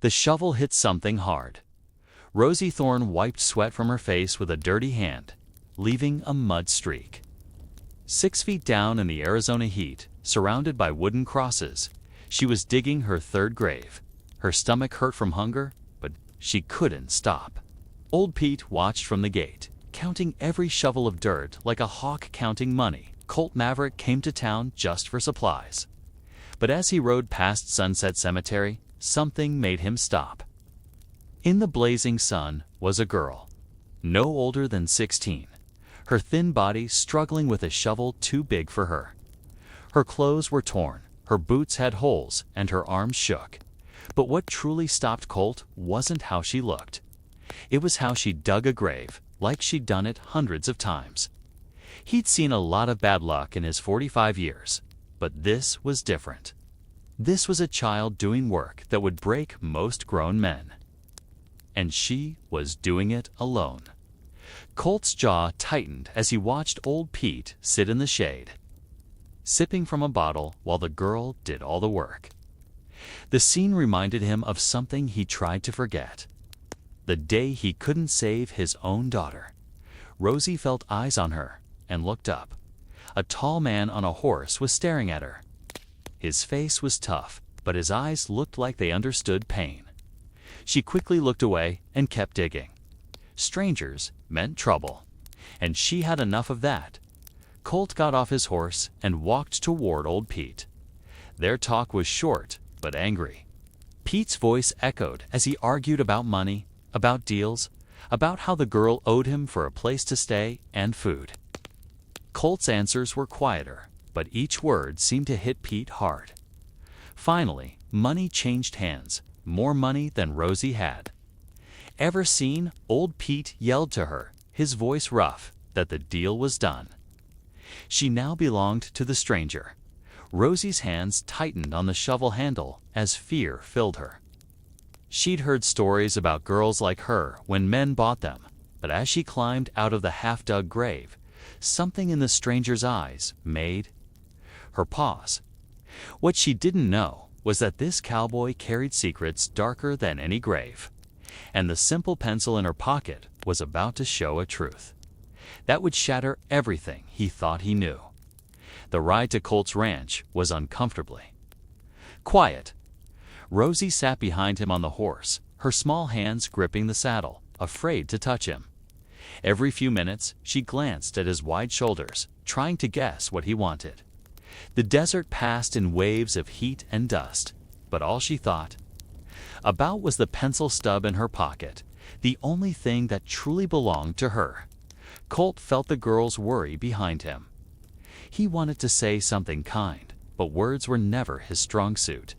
The shovel hit something hard. Rosie Thorne wiped sweat from her face with a dirty hand, leaving a mud streak. 6 feet down in the Arizona heat, surrounded by wooden crosses, she was digging her third grave. Her stomach hurt from hunger, but she couldn't stop. Old Pete watched from the gate, counting every shovel of dirt like a hawk counting money. Colt Maverick came to town just for supplies. But as he rode past Sunset Cemetery, something made him stop. In the blazing sun was a girl, no older than 16, her thin body struggling with a shovel too big for her. Her clothes were torn, her boots had holes, and her arms shook. But what truly stopped Colt wasn't how she looked. It was how she dug a grave, like she'd done it hundreds of times. He'd seen a lot of bad luck in his 45 years, but this was different. This was a child doing work that would break most grown men. And she was doing it alone. Colt's jaw tightened as he watched old Pete sit in the shade, sipping from a bottle while the girl did all the work. The scene reminded him of something he tried to forget. The day he couldn't save his own daughter. Rosie felt eyes on her and looked up. A tall man on a horse was staring at her. His face was tough, but his eyes looked like they understood pain. She quickly looked away and kept digging. Strangers meant trouble, and she had enough of that. Colt got off his horse and walked toward old Pete. Their talk was short but angry. Pete's voice echoed as he argued about money, about deals, about how the girl owed him for a place to stay and food. Colt's answers were quieter, but each word seemed to hit Pete hard. Finally, money changed hands, more money than Rosie had. Ever seen? Old Pete yelled to her, his voice rough, that the deal was done. She now belonged to the stranger. Rosie's hands tightened on the shovel handle as fear filled her. She'd heard stories about girls like her when men bought them, but as she climbed out of the half-dug grave, something in the stranger's eyes made her pause. What she didn't know was that this cowboy carried secrets darker than any grave, and the simple pencil in her pocket was about to show a truth that would shatter everything he thought he knew. The ride to Colt's ranch was uncomfortably quiet. Rosie sat behind him on the horse, her small hands gripping the saddle, afraid to touch him. Every few minutes, she glanced at his wide shoulders, trying to guess what he wanted. The desert passed in waves of heat and dust, but all she thought about was the pencil stub in her pocket, the only thing that truly belonged to her. Colt felt the girl's worry behind him. He wanted to say something kind, but words were never his strong suit.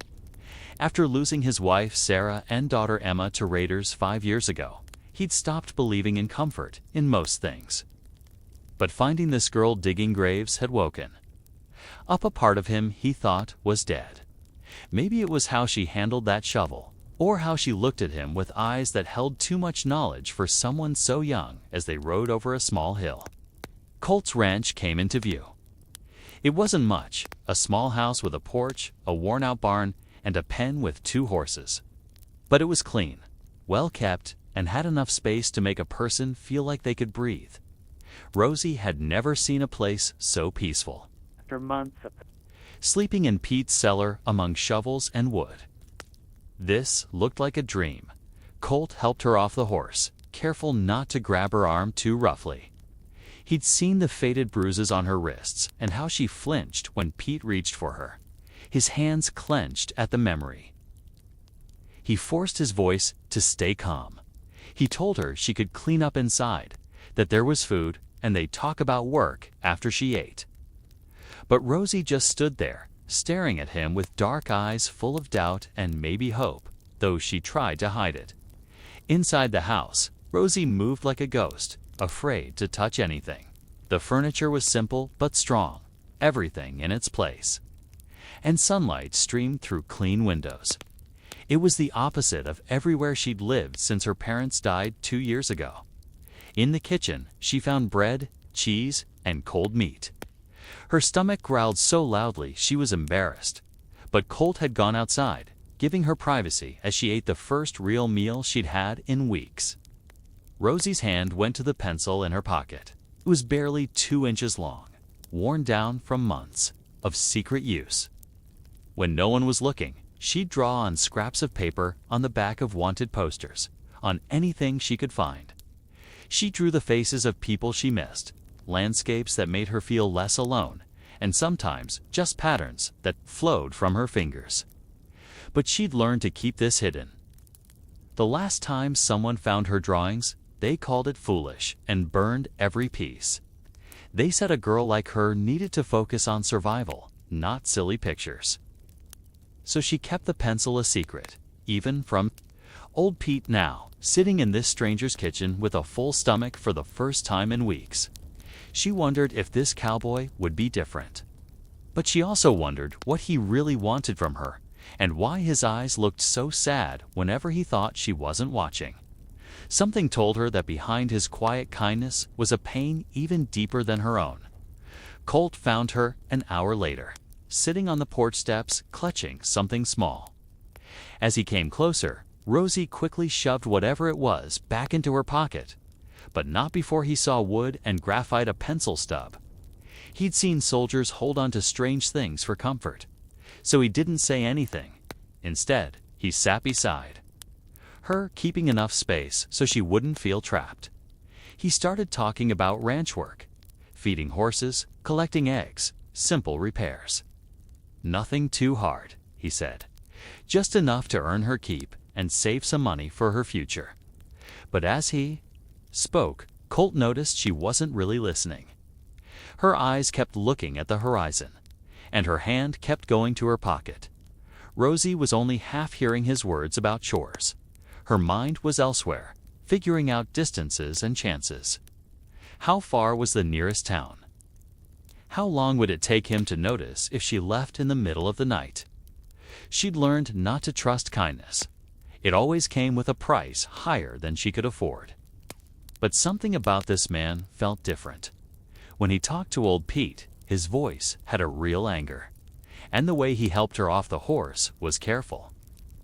After losing his wife Sarah and daughter Emma to raiders 5 years ago, he'd stopped believing in comfort in most things. But finding this girl digging graves had woken up a part of him he thought was dead. Maybe it was how she handled that shovel, or how she looked at him with eyes that held too much knowledge for someone so young as they rode over a small hill. Colt's ranch came into view. It wasn't much, a small house with a porch, a worn-out barn, and a pen with 2 horses. But it was clean, well kept, and had enough space to make a person feel like they could breathe. Rosie had never seen a place so peaceful. After months of sleeping in Pete's cellar among shovels and wood. This looked like a dream. Colt helped her off the horse, careful not to grab her arm too roughly. He'd seen the faded bruises on her wrists and how she flinched when Pete reached for her. His hands clenched at the memory. He forced his voice to stay calm. He told her she could clean up inside, that there was food, and they'd talk about work after she ate. But Rosie just stood there, staring at him with dark eyes full of doubt and maybe hope, though she tried to hide it. Inside the house, Rosie moved like a ghost, afraid to touch anything. The furniture was simple but strong, everything in its place. And sunlight streamed through clean windows. It was the opposite of everywhere she'd lived since her parents died 2 years ago. In the kitchen, she found bread, cheese, and cold meat. Her stomach growled so loudly she was embarrassed. But Colt had gone outside, giving her privacy as she ate the first real meal she'd had in weeks. Rosie's hand went to the pencil in her pocket. It was barely 2 inches long, worn down from months of secret use. When no one was looking, she'd draw on scraps of paper on the back of wanted posters, on anything she could find. She drew the faces of people she missed, landscapes that made her feel less alone, and sometimes just patterns that flowed from her fingers. But she'd learned to keep this hidden. The last time someone found her drawings, they called it foolish and burned every piece. They said a girl like her needed to focus on survival, not silly pictures. So she kept the pencil a secret, even from old Pete now, sitting in this stranger's kitchen with a full stomach for the first time in weeks. She wondered if this cowboy would be different. But she also wondered what he really wanted from her, and why his eyes looked so sad whenever he thought she wasn't watching. Something told her that behind his quiet kindness was a pain even deeper than her own. Colt found her an hour later, sitting on the porch steps clutching something small. As he came closer, Rosie quickly shoved whatever it was back into her pocket, but not before he saw wood and graphite, a pencil stub. He'd seen soldiers hold on to strange things for comfort, so he didn't say anything. Instead, he sat beside her, keeping enough space so she wouldn't feel trapped. He started talking about ranch work, feeding horses, collecting eggs, simple repairs. Nothing too hard, he said, just enough to earn her keep and save some money for her future. But as he spoke, Colt noticed she wasn't really listening. Her eyes kept looking at the horizon, and her hand kept going to her pocket. Rosie was only half hearing his words about chores. Her mind was elsewhere, figuring out distances and chances. How far was the nearest town? How long would it take him to notice if she left in the middle of the night? She'd learned not to trust kindness. It always came with a price higher than she could afford. But something about this man felt different. When he talked to old Pete, his voice had a real anger. And the way he helped her off the horse was careful,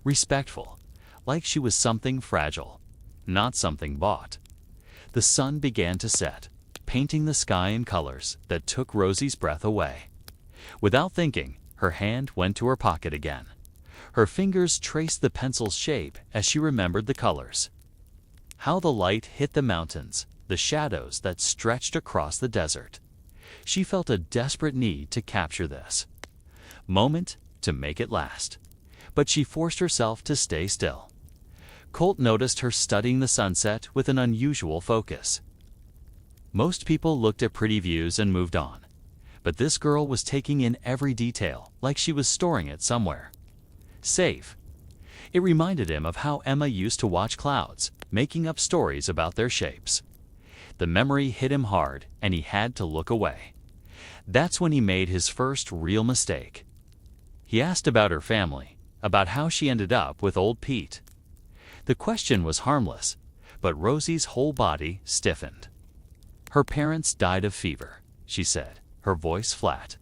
respectful, like she was something fragile, not something bought. The sun began to set, painting the sky in colors that took Rosie's breath away. Without thinking, her hand went to her pocket again. Her fingers traced the pencil's shape as she remembered the colors. How the light hit the mountains, the shadows that stretched across the desert. She felt a desperate need to capture this moment to make it last. But she forced herself to stay still. Colt noticed her studying the sunset with an unusual focus. Most people looked at pretty views and moved on, but this girl was taking in every detail like she was storing it somewhere safe. It reminded him of how Emma used to watch clouds, making up stories about their shapes. The memory hit him hard, and he had to look away. That's when he made his first real mistake. He asked about her family, about how she ended up with old Pete. The question was harmless, but Rosie's whole body stiffened. Her parents died of fever, she said, her voice flat.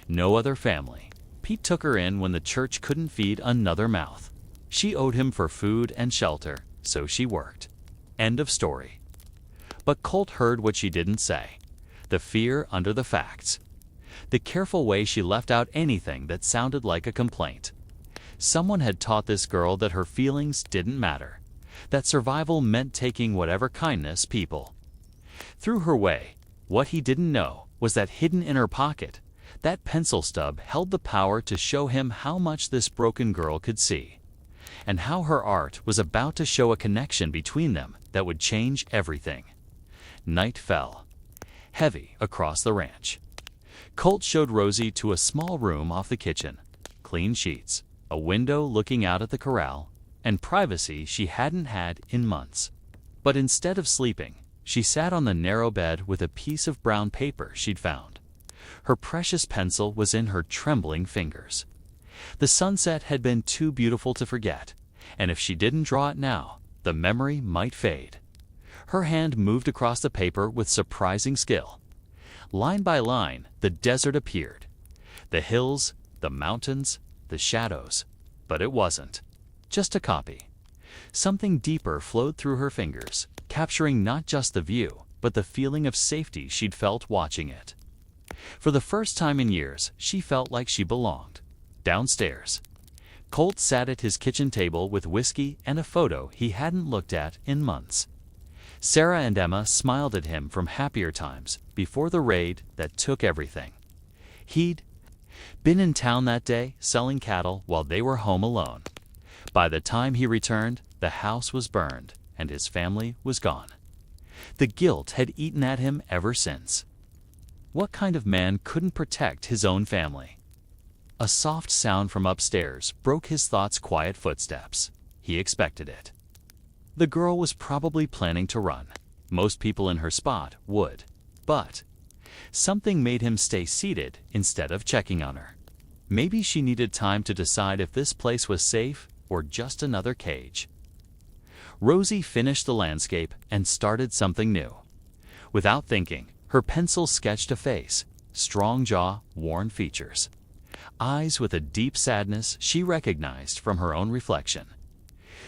No other family. Pete took her in when the church couldn't feed another mouth. She owed him for food and shelter, so she worked. End of story. But Colt heard what she didn't say. The fear under the facts. The careful way she left out anything that sounded like a complaint. Someone had taught this girl that her feelings didn't matter, that survival meant taking whatever kindness people threw her way. What he didn't know was that hidden in her pocket, that pencil stub held the power to show him how much this broken girl could see, and how her art was about to show a connection between them that would change everything. Night fell, heavy across the ranch. Colt showed Rosie to a small room off the kitchen, clean sheets, a window looking out at the corral, and privacy she hadn't had in months. But instead of sleeping, she sat on the narrow bed with a piece of brown paper she'd found. Her precious pencil was in her trembling fingers. The sunset had been too beautiful to forget, and if she didn't draw it now, the memory might fade. Her hand moved across the paper with surprising skill. Line by line, the desert appeared. The hills, the mountains, the shadows. But it wasn't. Just a copy. Something deeper flowed through her fingers, capturing not just the view, but the feeling of safety she'd felt watching it. For the first time in years, she felt like she belonged. Downstairs, Colt sat at his kitchen table with whiskey and a photo he hadn't looked at in months. Sarah and Emma smiled at him from happier times before the raid that took everything. He'd been in town that day selling cattle while they were home alone. By the time he returned, the house was burned and his family was gone. The guilt had eaten at him ever since. What kind of man couldn't protect his own family? A soft sound from upstairs broke his thoughts' quiet footsteps. He expected it. The girl was probably planning to run. Most people in her spot would. But something made him stay seated instead of checking on her. Maybe she needed time to decide if this place was safe or just another cage. Rosie finished the landscape and started something new. Without thinking, her pencil sketched a face, strong jaw, worn features. Eyes with a deep sadness she recognized from her own reflection.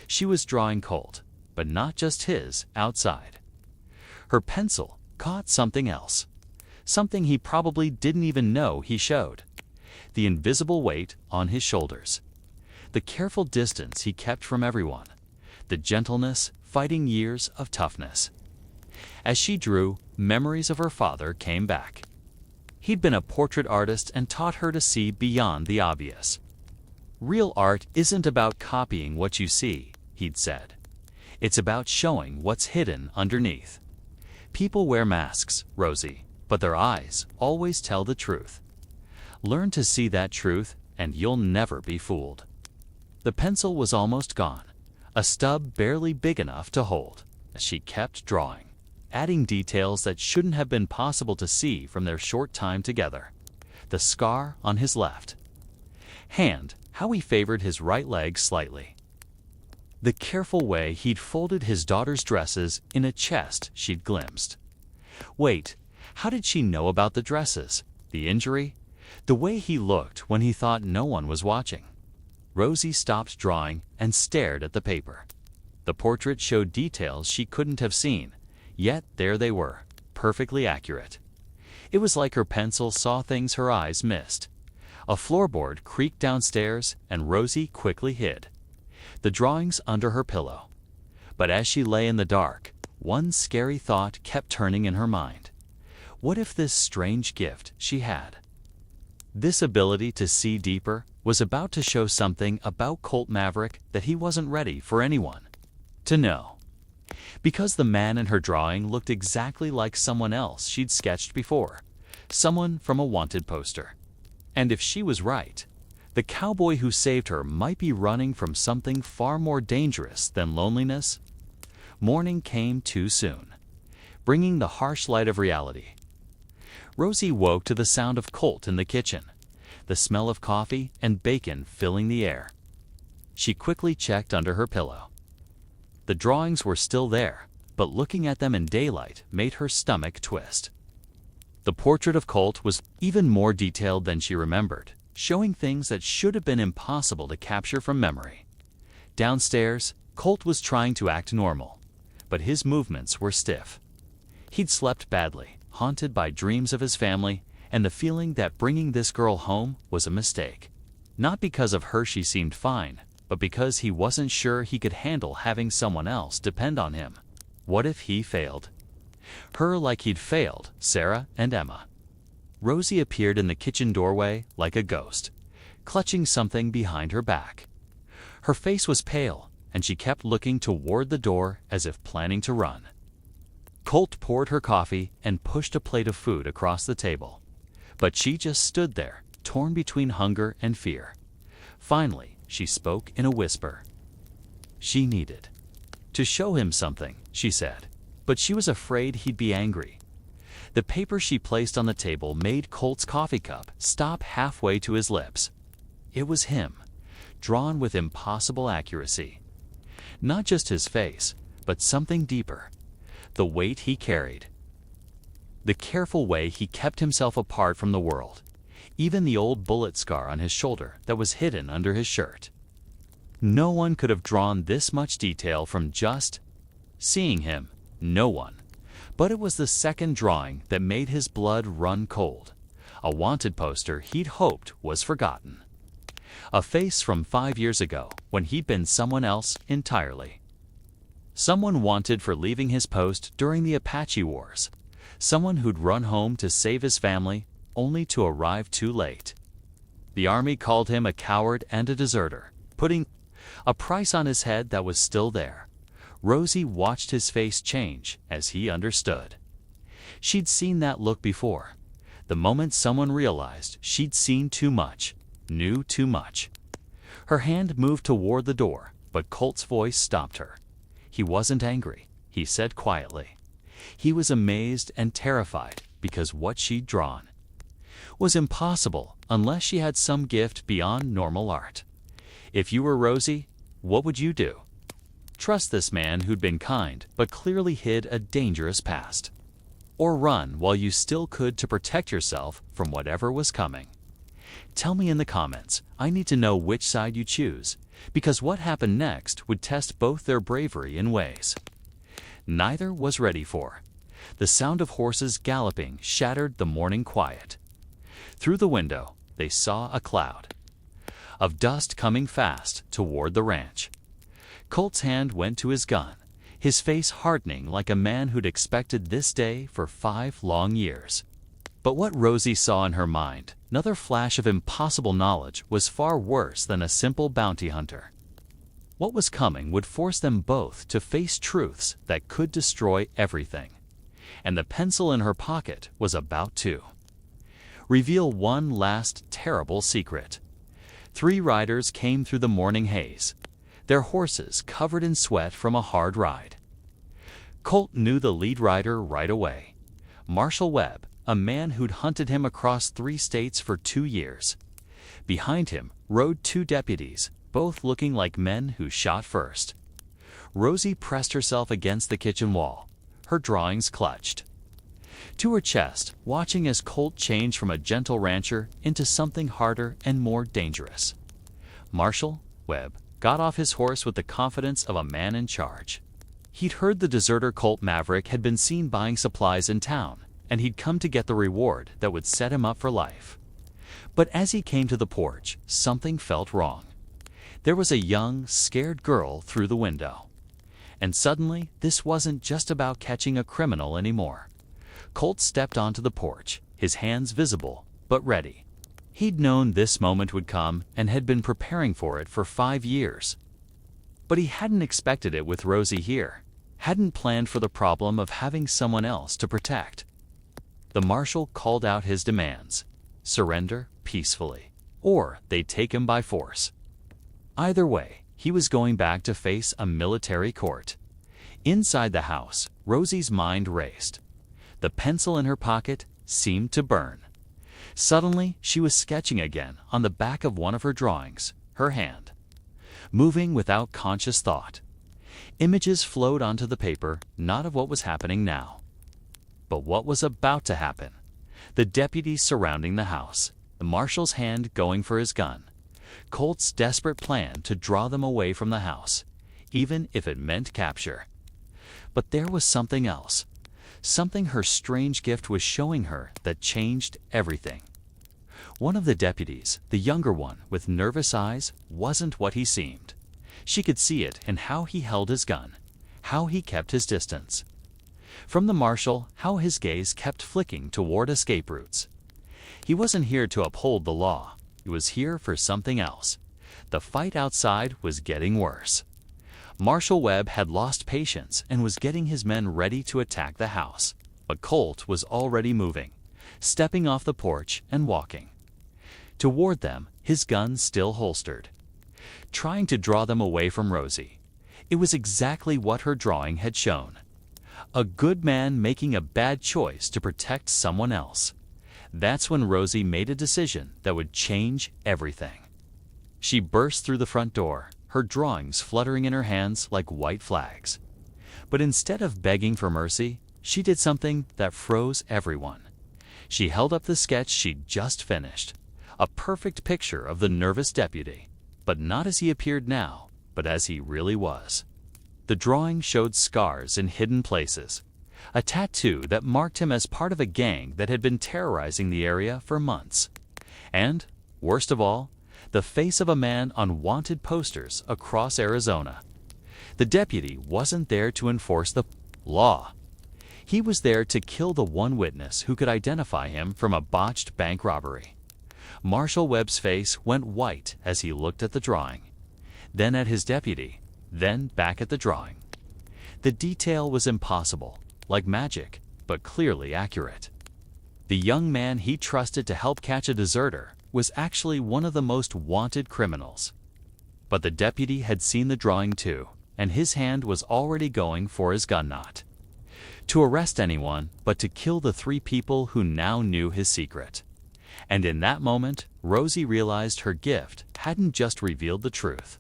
She was drawing Colt, but not just his, outside. Her pencil caught something else, something he probably didn't even know he showed. The invisible weight on his shoulders. The careful distance he kept from everyone. The gentleness fighting years of toughness. As she drew, memories of her father came back. He'd been a portrait artist and taught her to see beyond the obvious. Real art isn't about copying what you see, he'd said. It's about showing what's hidden underneath. People wear masks, Rosie, but their eyes always tell the truth. Learn to see that truth and you'll never be fooled. The pencil was almost gone, a stub barely big enough to hold, as she kept drawing, adding details that shouldn't have been possible to see from their short time together. The scar on his left hand, how he favored his right leg slightly. The careful way he'd folded his daughter's dresses in a chest she'd glimpsed. Wait, how did she know about the dresses? The injury? The way he looked when he thought no one was watching? Rosie stopped drawing and stared at the paper. The portrait showed details she couldn't have seen, yet there they were, perfectly accurate. It was like her pencil saw things her eyes missed. A floorboard creaked downstairs and Rosie quickly hid the drawings under her pillow. But as she lay in the dark, one scary thought kept turning in her mind. What if this strange gift she had, this ability to see deeper, was about to show something about Colt Maverick that he wasn't ready for anyone to know? Because the man in her drawing looked exactly like someone else she'd sketched before, someone from a wanted poster. And if she was right, the cowboy who saved her might be running from something far more dangerous than loneliness. Morning came too soon, bringing the harsh light of reality. Rosie woke to the sound of Colt in the kitchen, the smell of coffee and bacon filling the air. She quickly checked under her pillow. The drawings were still there, but looking at them in daylight made her stomach twist. The portrait of Colt was even more detailed than she remembered, showing things that should have been impossible to capture from memory. Downstairs, Colt was trying to act normal, but his movements were stiff. He'd slept badly, haunted by dreams of his family and the feeling that bringing this girl home was a mistake. Not because of her she seemed fine, but because he wasn't sure he could handle having someone else depend on him. What if he failed her like he'd failed Sarah and Emma? Rosie appeared in the kitchen doorway like a ghost, clutching something behind her back. Her face was pale, and she kept looking toward the door as if planning to run. Colt poured her coffee and pushed a plate of food across the table. But she just stood there, torn between hunger and fear. Finally, she spoke in a whisper. She needed to show him something, she said, but she was afraid he'd be angry. The paper she placed on the table made Colt's coffee cup stop halfway to his lips. It was him, drawn with impossible accuracy. Not just his face, but something deeper. The weight he carried. The careful way he kept himself apart from the world. Even the old bullet scar on his shoulder that was hidden under his shirt. No one could have drawn this much detail from just seeing him. No one. But it was the second drawing that made his blood run cold. A wanted poster he'd hoped was forgotten. A face from 5 years ago, when he'd been someone else entirely. Someone wanted for leaving his post during the Apache Wars. Someone who'd run home to save his family, only to arrive too late. The army called him a coward and a deserter, putting a price on his head that was still there. Rosie watched his face change as he understood. She'd seen that look before. The moment someone realized she'd seen too much, knew too much. Her hand moved toward the door, but Colt's voice stopped her. He wasn't angry, he said quietly. He was amazed and terrified because what she'd drawn was impossible unless she had some gift beyond normal art. If you were Rosie, what would you do? Trust this man who'd been kind but clearly hid a dangerous past? Or run while you still could to protect yourself from whatever was coming? Tell me in the comments. I need to know which side you choose, because what happened next would test both their bravery in ways neither was ready for. The sound of horses galloping shattered the morning quiet. Through the window, they saw a cloud of dust coming fast toward the ranch. Colt's hand went to his gun, his face hardening like a man who'd expected this day for 5 long years. But what Rosie saw in her mind, another flash of impossible knowledge, was far worse than a simple bounty hunter. What was coming would force them both to face truths that could destroy everything. And the pencil in her pocket was about to reveal one last terrible secret. 3 riders came through the morning haze, their horses covered in sweat from a hard ride. Colt knew the lead rider right away. Marshall Webb, a man who'd hunted him across 3 states for 2 years. Behind him rode 2 deputies, both looking like men who shot first. Rosie pressed herself against the kitchen wall, her drawings clutched to her chest, watching as Colt changed from a gentle rancher into something harder and more dangerous. Marshall Webb got off his horse with the confidence of a man in charge. He'd heard the deserter Colt Maverick had been seen buying supplies in town, and he'd come to get the reward that would set him up for life. But as he came to the porch, something felt wrong. There was a young, scared girl through the window. And suddenly, this wasn't just about catching a criminal anymore. Colt stepped onto the porch, his hands visible, but ready. He'd known this moment would come and had been preparing for it for 5 years. But he hadn't expected it with Rosie here, hadn't planned for the problem of having someone else to protect. The marshal called out his demands: surrender peacefully, or they'd take him by force. Either way, he was going back to face a military court. Inside the house, Rosie's mind raced. The pencil in her pocket seemed to burn. Suddenly, she was sketching again on the back of one of her drawings, her hand moving without conscious thought. Images flowed onto the paper, not of what was happening now, but what was about to happen. The deputies surrounding the house, the marshal's hand going for his gun, Colt's desperate plan to draw them away from the house, even if it meant capture. But there was something else, something her strange gift was showing her that changed everything. One of the deputies, the younger one with nervous eyes, wasn't what he seemed. She could see it in how he held his gun, how he kept his distance. From the marshal, how his gaze kept flicking toward escape routes. He wasn't here to uphold the law. He was here for something else. The fight outside was getting worse. Marshal Webb had lost patience and was getting his men ready to attack the house. But Colt was already moving, stepping off the porch and walking toward them, his gun still holstered, trying to draw them away from Rosie. It was exactly what her drawing had shown. A good man making a bad choice to protect someone else. That's when Rosie made a decision that would change everything. She burst through the front door, her drawings fluttering in her hands like white flags. But instead of begging for mercy, she did something that froze everyone. She held up the sketch she'd just finished, a perfect picture of the nervous deputy, but not as he appeared now, but as he really was. The drawing showed scars in hidden places, a tattoo that marked him as part of a gang that had been terrorizing the area for months. And, worst of all, the face of a man on wanted posters across Arizona. The deputy wasn't there to enforce the law. He was there to kill the one witness who could identify him from a botched bank robbery. Marshal Webb's face went white as he looked at the drawing, then at his deputy, then back at the drawing. The detail was impossible, like magic, but clearly accurate. The young man he trusted to help catch a deserter was actually one of the most wanted criminals. But the deputy had seen the drawing too, and his hand was already going for his gun knot. To arrest anyone, but to kill the three people who now knew his secret. And in that moment, Rosie realized her gift hadn't just revealed the truth.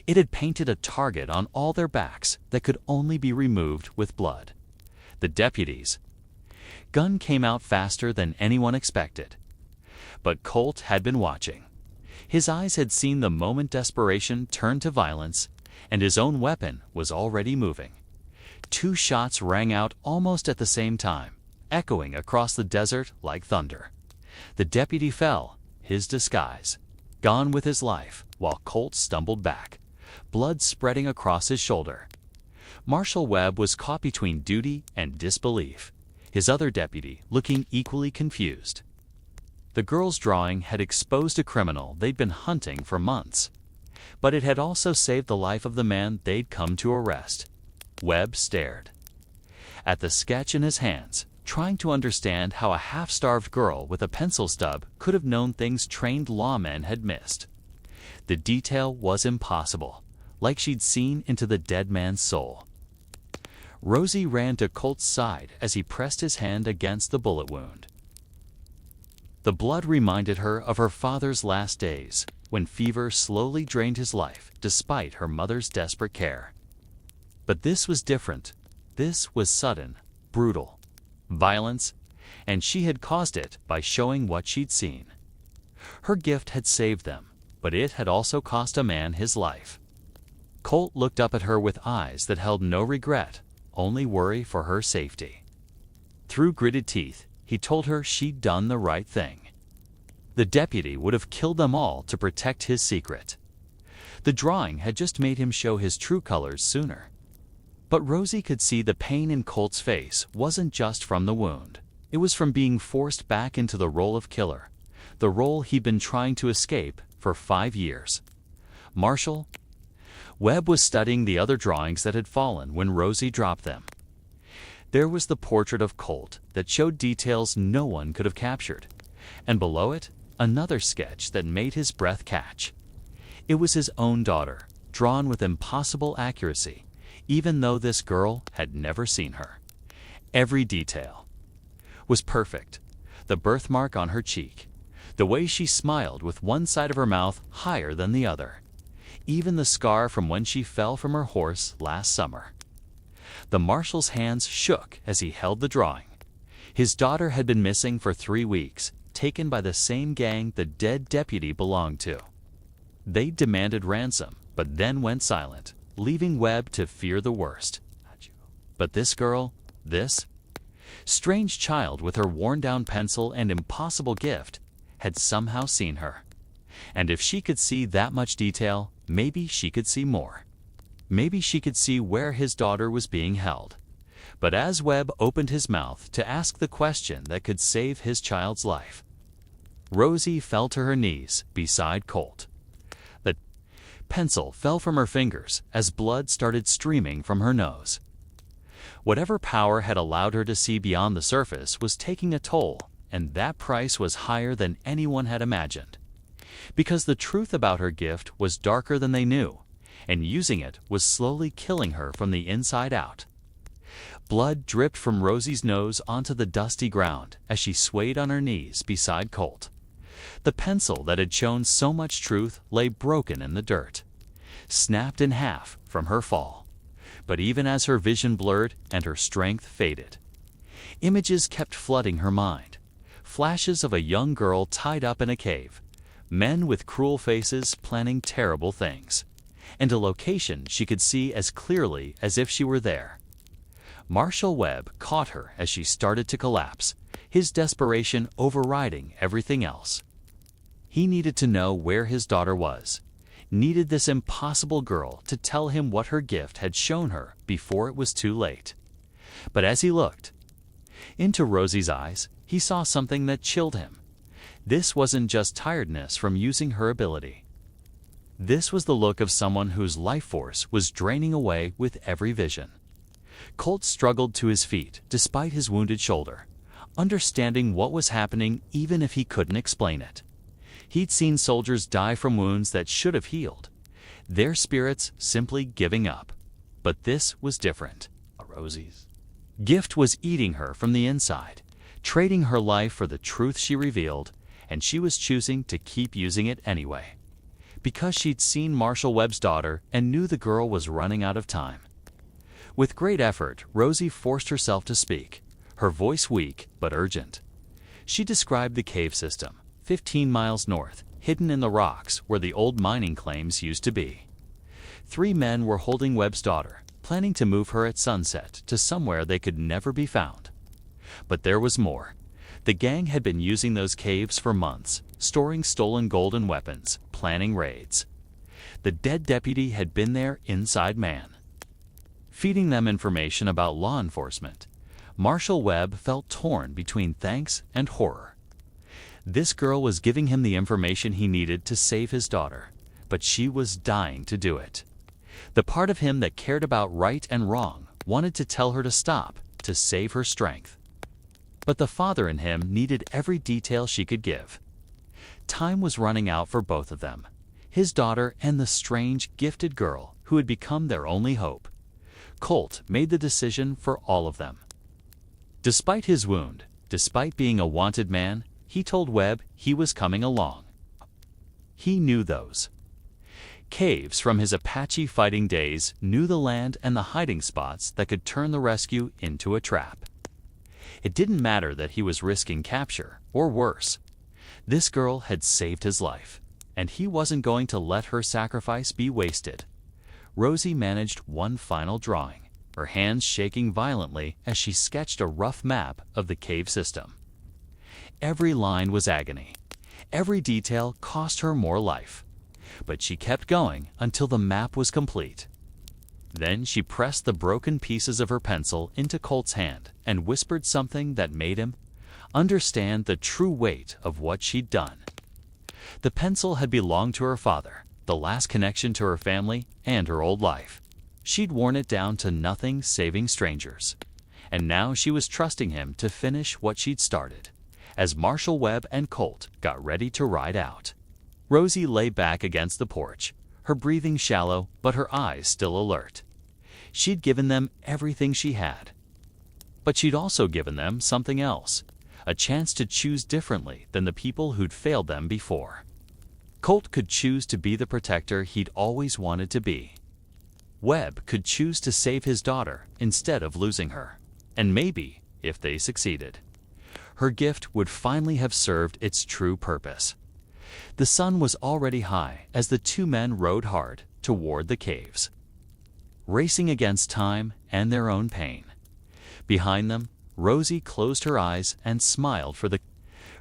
It had painted a target on all their backs that could only be removed with blood. The deputy's gun came out faster than anyone expected. But Colt had been watching. His eyes had seen the moment desperation turned to violence, and his own weapon was already moving. 2 shots rang out almost at the same time, echoing across the desert like thunder. The deputy fell, his disguise gone with his life, while Colt stumbled back, blood spreading across his shoulder. Marshal Webb was caught between duty and disbelief, his other deputy looking equally confused. The girl's drawing had exposed a criminal they'd been hunting for months, but it had also saved the life of the man they'd come to arrest. Webb stared at the sketch in his hands, trying to understand how a half-starved girl with a pencil stub could have known things trained lawmen had missed. The detail was impossible, like she'd seen into the dead man's soul. Rosie ran to Colt's side as he pressed his hand against the bullet wound. The blood reminded her of her father's last days, when fever slowly drained his life despite her mother's desperate care. But this was different. This was sudden, brutal, violence, and she had caused it by showing what she'd seen. Her gift had saved them, but it had also cost a man his life. Colt looked up at her with eyes that held no regret, only worry for her safety. Through gritted teeth, he told her she'd done the right thing. The deputy would have killed them all to protect his secret. The drawing had just made him show his true colors sooner. But Rosie could see the pain in Colt's face wasn't just from the wound. It was from being forced back into the role of killer, the role he'd been trying to escape for 5 years. Marshal Webb was studying the other drawings that had fallen when Rosie dropped them. There was the portrait of Colt that showed details no one could have captured, and below it, another sketch that made his breath catch. It was his own daughter, drawn with impossible accuracy, even though this girl had never seen her. Every detail was perfect. The birthmark on her cheek, the way she smiled with one side of her mouth higher than the other, even the scar from when she fell from her horse last summer. The marshal's hands shook as he held the drawing. His daughter had been missing for 3 weeks, taken by the same gang the dead deputy belonged to. They demanded ransom, but then went silent, leaving Webb to fear the worst. But this girl, this strange child with her worn-down pencil and impossible gift, had somehow seen her. And if she could see that much detail, maybe she could see more. Maybe she could see where his daughter was being held. But as Webb opened his mouth to ask the question that could save his child's life, Rosie fell to her knees beside Colt. The pencil fell from her fingers as blood started streaming from her nose. Whatever power had allowed her to see beyond the surface was taking a toll, and that price was higher than anyone had imagined. Because the truth about her gift was darker than they knew, and using it was slowly killing her from the inside out. Blood dripped from Rosie's nose onto the dusty ground as she swayed on her knees beside Colt. The pencil that had shown so much truth lay broken in the dirt, snapped in half from her fall. But even as her vision blurred and her strength faded, images kept flooding her mind. Flashes of a young girl tied up in a cave, men with cruel faces planning terrible things, and a location she could see as clearly as if she were there. Marshal Webb caught her as she started to collapse, his desperation overriding everything else. He needed to know where his daughter was, needed this impossible girl to tell him what her gift had shown her before it was too late. But as he looked into Rosie's eyes, he saw something that chilled him. This wasn't just tiredness from using her ability. This was the look of someone whose life force was draining away with every vision. Colt struggled to his feet despite his wounded shoulder, understanding what was happening even if he couldn't explain it. He'd seen soldiers die from wounds that should have healed, their spirits simply giving up. But this was different. Rosie's gift was eating her from the inside, trading her life for the truth she revealed, and she was choosing to keep using it anyway. Because she'd seen Marshal Webb's daughter and knew the girl was running out of time. With great effort, Rosie forced herself to speak, her voice weak but urgent. She described the cave system, 15 miles north, hidden in the rocks where the old mining claims used to be. 3 men were holding Webb's daughter, planning to move her at sunset to somewhere they could never be found. But there was more. The gang had been using those caves for months, storing stolen gold and weapons, planning raids. The dead deputy had been their inside man, feeding them information about law enforcement. Marshal Webb felt torn between thanks and horror. This girl was giving him the information he needed to save his daughter, but she was dying to do it. The part of him that cared about right and wrong wanted to tell her to stop, to save her strength. But the father in him needed every detail she could give. Time was running out for both of them, his daughter and the strange, gifted girl who had become their only hope. Colt made the decision for all of them. Despite his wound, despite being a wanted man, he told Webb he was coming along. He knew those caves from his Apache fighting days, knew the land and the hiding spots that could turn the rescue into a trap. It didn't matter that he was risking capture, or worse. This girl had saved his life, and he wasn't going to let her sacrifice be wasted. Rosie managed one final drawing, her hands shaking violently as she sketched a rough map of the cave system. Every line was agony. Every detail cost her more life. But she kept going until the map was complete. Then she pressed the broken pieces of her pencil into Colt's hand and whispered something that made him understand the true weight of what she'd done. The pencil had belonged to her father, the last connection to her family and her old life. She'd worn it down to nothing saving strangers. And now she was trusting him to finish what she'd started, as Marshal Webb and Colt got ready to ride out. Rosie lay back against the porch, her breathing shallow but her eyes still alert. She'd given them everything she had. But she'd also given them something else, a chance to choose differently than the people who'd failed them before. Colt could choose to be the protector he'd always wanted to be. Webb could choose to save his daughter instead of losing her. And maybe, if they succeeded, her gift would finally have served its true purpose. The sun was already high as the 2 men rode hard toward the caves, racing against time and their own pain. Behind them, Rosie closed her eyes and smiled for the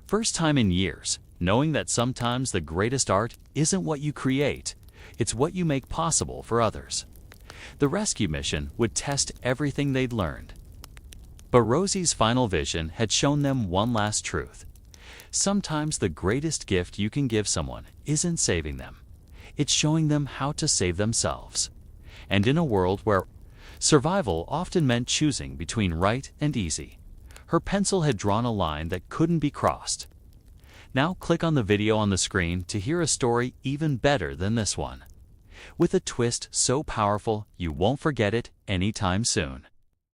first time in years, knowing that sometimes the greatest art isn't what you create, it's what you make possible for others. The rescue mission would test everything they'd learned. But Rosie's final vision had shown them one last truth. Sometimes the greatest gift you can give someone isn't saving them. It's showing them how to save themselves. And in a world where survival often meant choosing between right and easy, her pencil had drawn a line that couldn't be crossed. Now click on the video on the screen to hear a story even better than this one, with a twist so powerful you won't forget it anytime soon.